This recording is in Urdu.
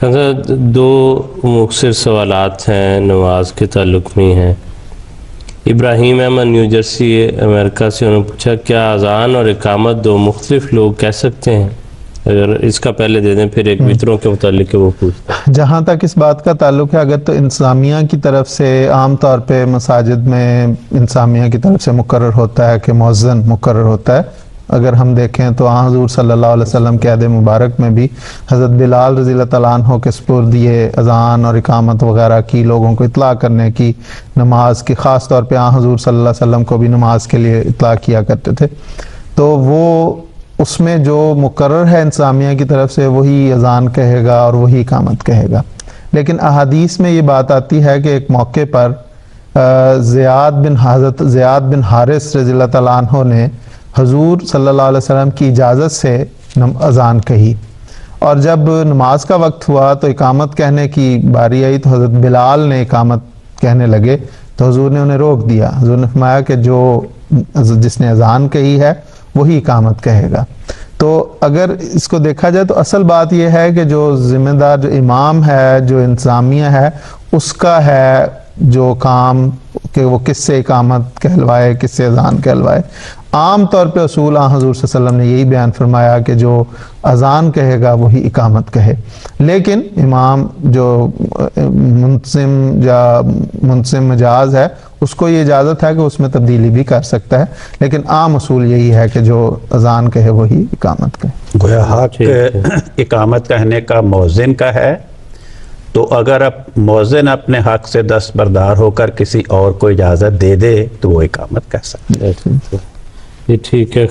حضرت دو مختصر سوالات ہیں نماز کے تعلق میں ہیں۔ ابراہیم احمد نیو جرسی امریکہ سے، انہوں نے پوچھا کیا اذان اور اقامت دو مختلف لوگ کہہ سکتے ہیں؟ اگر اس کا پہلے دے دیں پھر ایک وطروں کے متعلق وہ پوچھتا ہے۔ جہاں تک اس بات کا تعلق ہے، اگر تو انتظامیہ کی طرف سے عام طور پہ مساجد میں انتظامیہ کی طرف سے مقرر ہوتا ہے کہ مؤذن مقرر ہوتا ہے۔ اگر ہم دیکھیں تو حضور صلی اللہ علیہ وسلم کے عہد مبارک میں بھی حضرت بلال رضی اللہ تعالیٰ عنہ کے سپرد یہ اذان اور اقامت وغیرہ کی، لوگوں کو اطلاع کرنے کی، نماز کی، خاص طور پہ حضور صلی اللہ علیہ وسلم کو بھی نماز کے لیے اطلاع کیا کرتے تھے۔ تو وہ اس میں جو مقرر ہے انتظامیہ کی طرف سے وہی اذان کہے گا اور وہی اقامت کہے گا۔ لیکن احادیث میں یہ بات آتی ہے کہ ایک موقع پر حضرت زیاد بن حارث رضی اللہ تعالیٰ عنہ نے حضور صلی اللہ علیہ وسلم کی اجازت سے اذان کہی، اور جب نماز کا وقت ہوا تو اقامت کہنے کی باری آئی تو حضرت بلال نے اقامت کہنے لگے تو حضور نے انہیں روک دیا۔ حضور نے فرمایا کہ جس نے اذان کہی ہے وہی اقامت کہے گا۔ تو اگر اس کو دیکھا جائے تو اصل بات یہ ہے کہ جو ذمہ دار، جو امام ہے، جو انتظامیہ ہے، اس کا ہے جو کام کہ وہ کس سے اقامت کہلوائے، کس سے اذان کہلوائے۔ عام طور پہ اصول حضور صلی اللہ علیہ وسلم نے یہی بیان فرمایا کہ جو اذان کہے گا وہی اقامت کہے، لیکن امام جو منظم مجاز ہے اس کو یہ اجازت ہے کہ اس میں تبدیلی بھی کر سکتا ہے، لیکن عام اصول یہی ہے کہ جو اذان کہے وہی اقامت کہے۔ گویا حق اقامت کہنے کا مؤذن کا ہے، تو اگر مؤذن اپنے حق سے دستبردار ہو کر کسی اور کو اجازت دے دے تو وہ اقامت کہہ سکتا ہے۔ یہ ٹھیک ہے۔